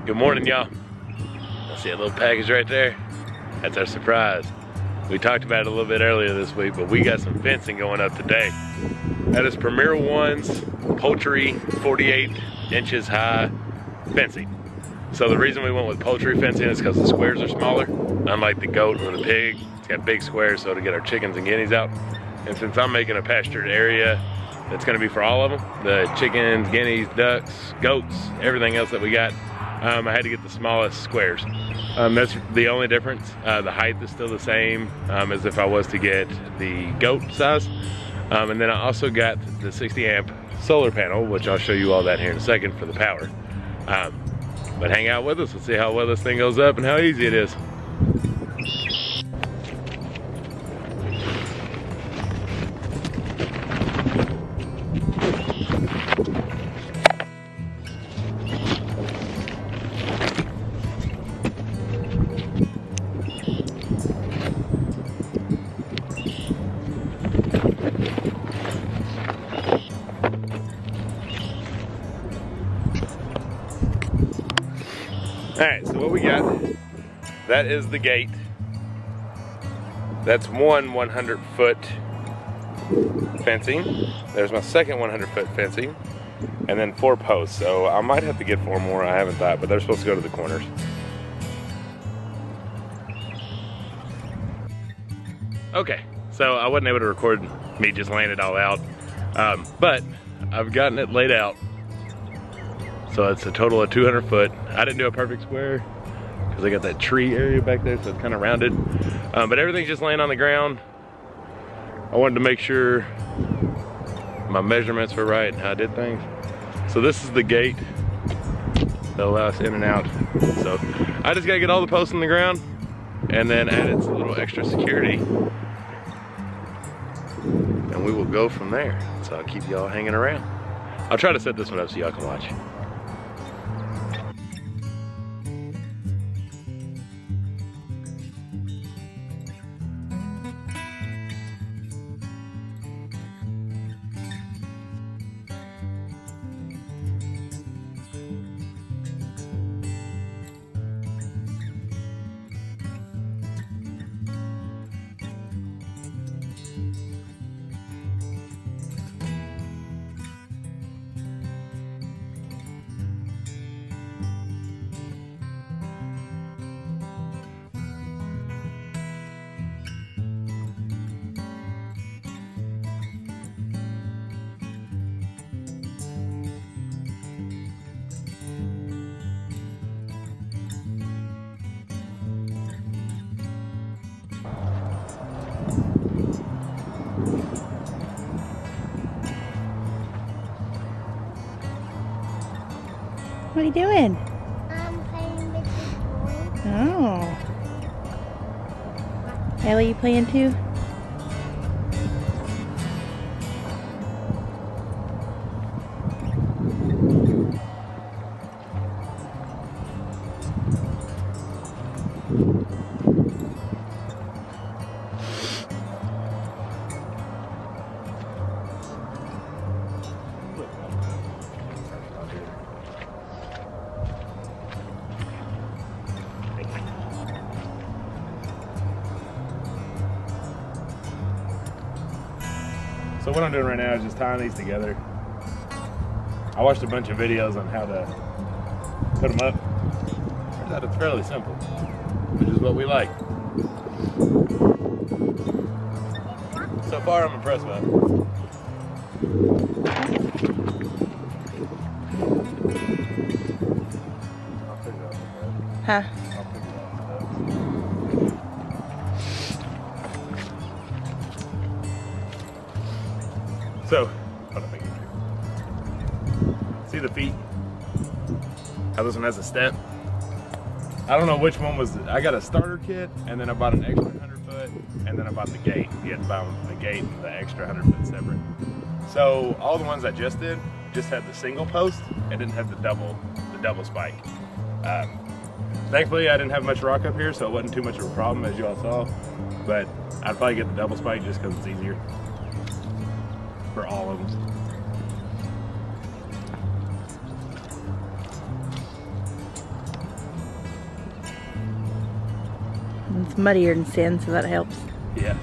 Good morning, y'all. I see a little package right there. That's our surprise. We talked about it a little bit earlier this week, but we got some fencing going up today. That is Premier One's poultry 48 inches high fencing. So the reason we went with poultry fencing is because the squares are smaller. Unlike the goat or the pig, it's got big squares so to get our chickens and guineas out. And since I'm making a pastured area that's gonna be for all of them, the chickens, guineas, ducks, goats, everything else that we got, I had to get the smallest squares. That's the only difference. The height is still the same as if I was to get the goat size. And then I also got the 60 amp solar panel, which I'll show you all that here in a second for the power. But hang out with us and see how well this thing goes up and how easy it is. Alright, so what we got, that is the gate. That's one 100-foot fencing. There's my second 100-foot fencing. And then 4 posts. So I might have to get 4 more, I haven't thought, but they're supposed to go to the corners. Okay, so I wasn't able to record me just laying it all out. But I've gotten it laid out. So it's a total of 200 foot. I didn't do a perfect square because I got that tree area back there, so it's kind of rounded. But everything's just laying on the ground. I wanted to make sure my measurements were right and how I did things. So this is the gate that allows us in and out. So I just gotta get all the posts in the ground and then added some little extra security. And we will go from there. So I'll keep y'all hanging around. I'll try to set this one up so y'all can watch. What are you doing? I'm playing with the boy. Oh. Ellie, you playing too? So what I'm doing right now is just tying these together. I watched a bunch of videos on how to put them up. Turns out it's fairly simple, which is what we like. So far, I'm impressed with it. Huh? So, hold on, make it true. See the feet? How this one has a step? I don't know which one was, I got a starter kit, and then I bought an extra 100 foot, and then I bought the gate. You had to buy the gate and the extra 100 foot separate. So, all the ones I just did, just had the single post, and didn't have the double spike. Thankfully, I didn't have much rock up here, so it wasn't too much of a problem, as you all saw. But I'd probably get the double spike just because it's easier for all of them. It's muddier than sand, so that helps. Yeah.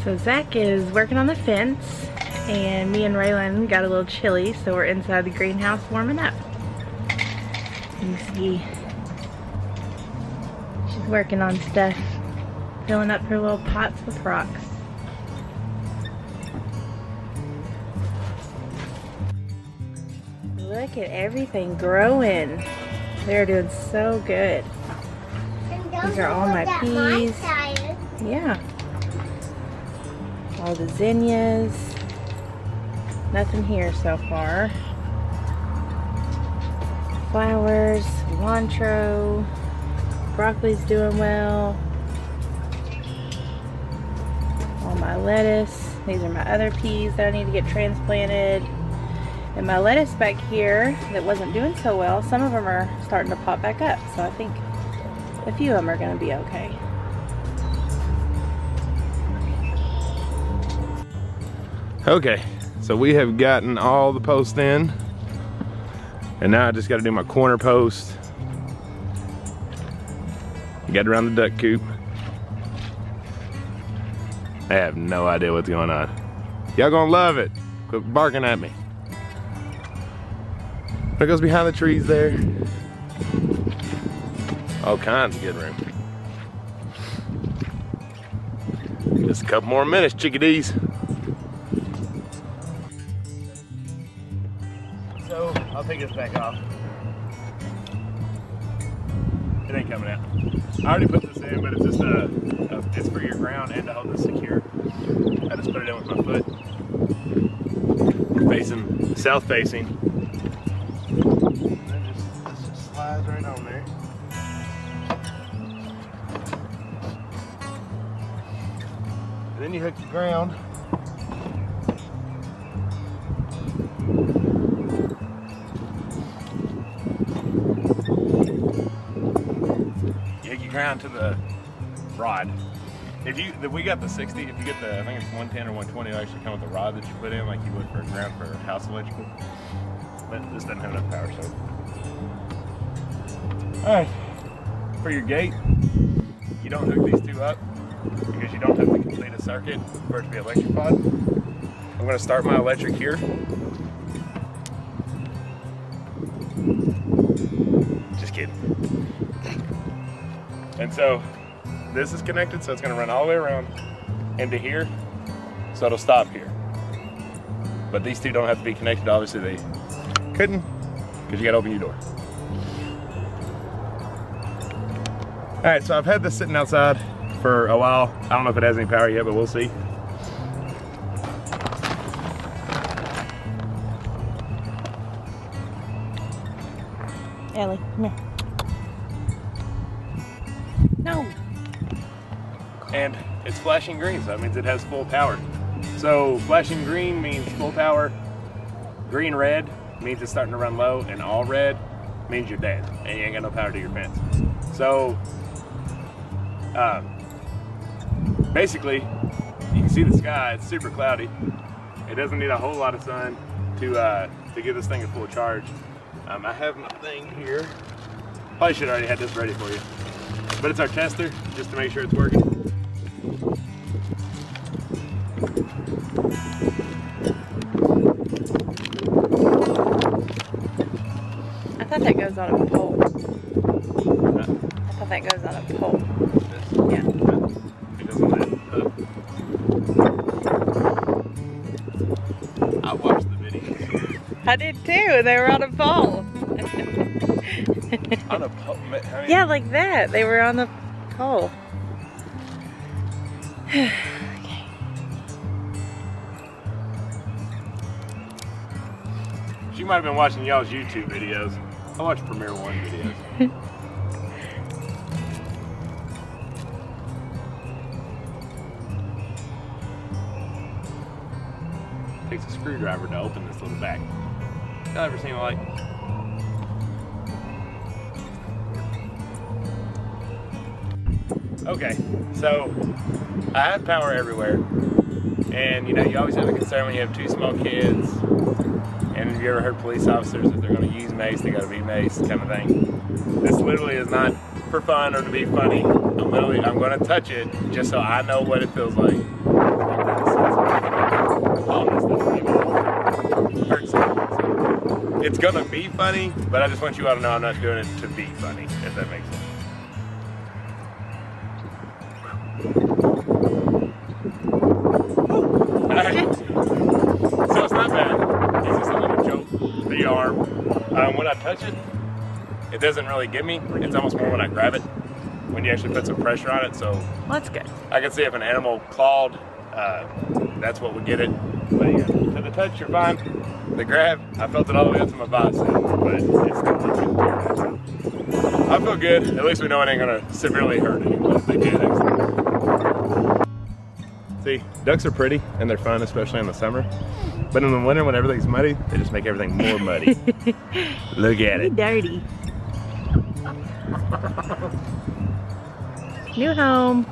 So Zach is working on the fence, and me and Raylan got a little chilly, so we're inside the greenhouse warming up. You see, she's working on stuff, filling up her little pots with rocks. Look at everything growing. They're doing so good. These are all my peas. Yeah. All the zinnias. Nothing here so far. Flowers, cilantro, broccoli's doing well. All my lettuce. These are my other peas that I need to get transplanted. And my lettuce back here that wasn't doing so well, some of them are starting to pop back up. So I think a few of them are going to be okay. Okay, so we have gotten all the posts in, and now I just got to do my corner post. Get around the duck coop. I have no idea what's going on. Y'all gonna love it. Quit barking at me. It goes behind the trees there. All kinds of good room. Just a couple more minutes, chickadees. So I'll take this back off. It ain't coming out. I already put this in, but it's just it's for your ground and to hold this secure. I just put it in with my foot. Facing, south facing. And then this just slides right on there. And then you hook the ground. Ground to the rod. If we got the 60, if you get the, I think it's 110 or 120, it'll actually come with the rod that you put in like you would for a ground for house electrical. But this doesn't have enough power, so. Alright, for your gate, you don't hook these two up because you don't have to complete a circuit for it to be electrified. I'm going to start my electric here. Just kidding. And so this is connected, so it's going to run all the way around into here, so it'll stop here. But these two don't have to be connected. Obviously they couldn't, because you got to open your door. All right, so I've had this sitting outside for a while. I don't know if it has any power yet, but we'll see. Ellie, come here. No. And it's flashing green, so that means it has full power. So flashing green means full power. Green red means it's starting to run low, and all red means you're dead and you ain't got no power to your fence. So basically, you can see the sky. It's super cloudy. It doesn't need a whole lot of sun to give this thing a full charge. I have my thing here. Probably should already had this ready for you. But it's our tester, just to make sure it's working. I thought that goes on a pole. I thought that goes on a pole. This? Yeah. It goes on that hook. I watched the video. I did too. They were on a pole. On a pole? I mean, Yeah, like that. They were on the pole. Okay. She might have been watching y'all's YouTube videos. I watch Premier One videos. Takes a screwdriver to open this little bag. Y'all ever seen a light? Okay, so I have power everywhere, and you know, you always have a concern when you have 2 small kids, and have you ever heard police officers, if they're going to use mace, they got to be mace kind of thing. This literally is not for fun or to be funny. I'm going to touch it just so I know what it feels like. It's going to be funny, but I just want you all to know I'm not doing it to be funny, if that makes sense. So it's not bad. It's just a little joke. The arm. When I touch it, it doesn't really get me. It's almost more when I grab it, when you actually put some pressure on it. So Well, that's good. I can see if an animal clawed, that's what would get it. But yeah, to the touch, you're fine. The grab, I felt it all the way up to my bicep, but it's still I feel good. At least we know it ain't gonna severely hurt anyone if they did. See, ducks are pretty and they're fun, especially in the summer. But in the winter, when everything's muddy, they just make everything more muddy. Look at it. Dirty. New home.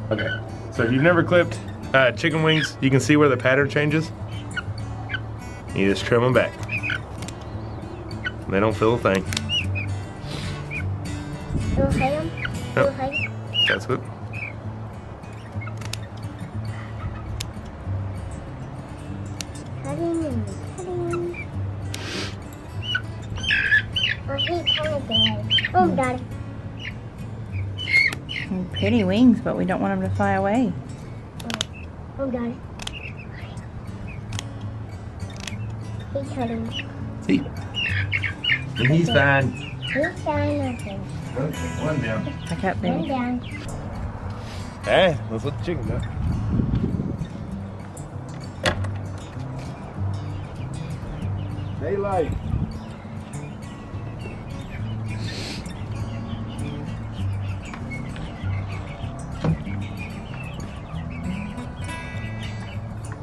Okay, so if you've never clipped chicken wings, you can see where the pattern changes. You just trim them back. They don't feel a thing. You'll hide them? Yep. You'll hide them? That's it. Cutting and cutting. I hate pomegranate. Oh, Daddy. Pretty wings, but we don't want them to fly away. Oh, Daddy. He's cutting. See? And he's fine. He's fine, nothing. Okay, one down. I got One baby. down. Hey, let's let the chicken go. Daylight.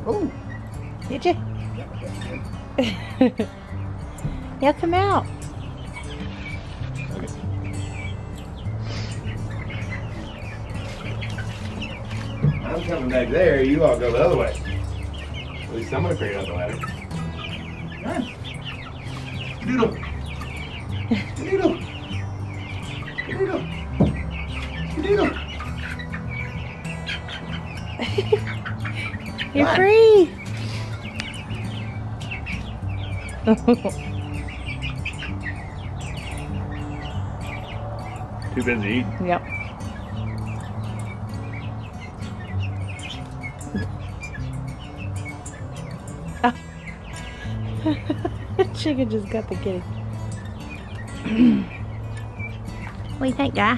Oh. Did you? Yeah, come out. Okay. I'm coming back there, you all go the other way. At least I'm gonna figure out the ladder. Run. Doodle. Doodle. Doodle. Doodle. You're What? free. Too busy eating. Yep. Chicken just got the kitty. What do you think, guy?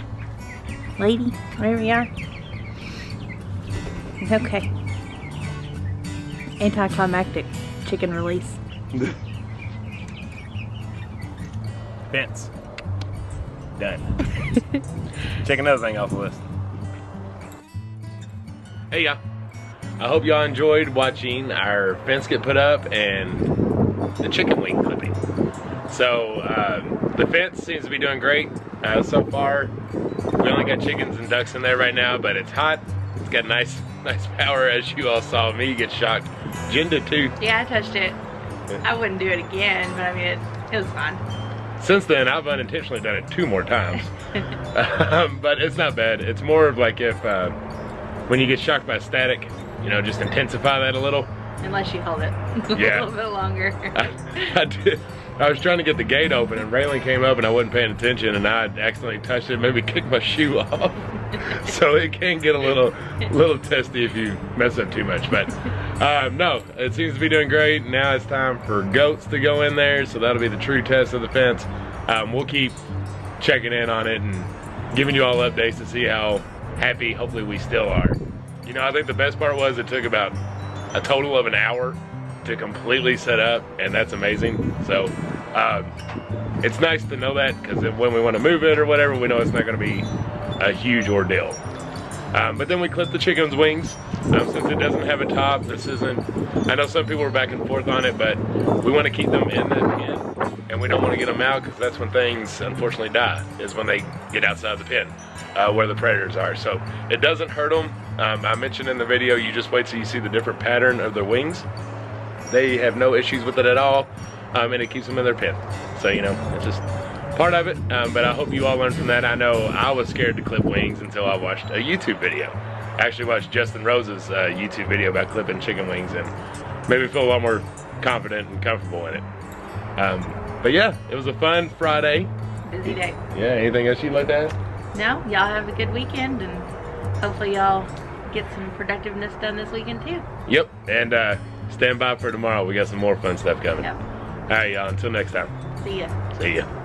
Lady? Wherever you are? Okay. Anticlimactic chicken release. Fence. Done. Check another thing off the list. Hey y'all. I hope y'all enjoyed watching our fence get put up and the chicken wing clipping. So the fence seems to be doing great so far. We only got chickens and ducks in there right now, but it's hot It's got nice power, as you all saw me get shocked. Jen did too. Yeah, I touched it. I wouldn't do it again, but I mean, it was fun. Since then, I've unintentionally done it 2 more times. But it's not bad. It's more of like if, when you get shocked by static, you know, just intensify that a little. Unless you hold it a Yeah. little bit longer. I did. I was trying to get the gate open and railing came up and I wasn't paying attention and I accidentally touched it, maybe kicked my shoe off. So it can get a little testy if you mess up too much. But no, it seems to be doing great. Now it's time for goats to go in there, so that'll be the true test of the fence. We'll keep checking in on it and giving you all updates to see how happy hopefully we still are. You know, I think the best part was it took about a total of an hour to completely set up, and that's amazing. So it's nice to know that, because when we want to move it or whatever, we know it's not going to be a huge ordeal. But then we clipped the chicken's wings. Since it doesn't have a top, this isn't, I know some people were back and forth on it, but we want to keep them in the pen, and we don't want to get them out, because that's when things unfortunately die, is when they get outside the pen, where the predators are. So it doesn't hurt them. I mentioned in the video, you just wait till you see the different pattern of their wings. They have no issues with it at all, and it keeps them in their pen. So, you know, it's just part of it, but I hope you all learned from that. I know I was scared to clip wings until I watched a YouTube video. I actually watched Justin Rose's YouTube video about clipping chicken wings, and made me feel a lot more confident and comfortable in it. But yeah, it was a fun Friday. Busy day. Yeah, anything else you'd like to add? No, y'all have a good weekend, and hopefully y'all get some productiveness done this weekend too. Yep, and stand by for tomorrow. We got some more fun stuff coming. Yep. All right, y'all, until next time. See ya. See ya.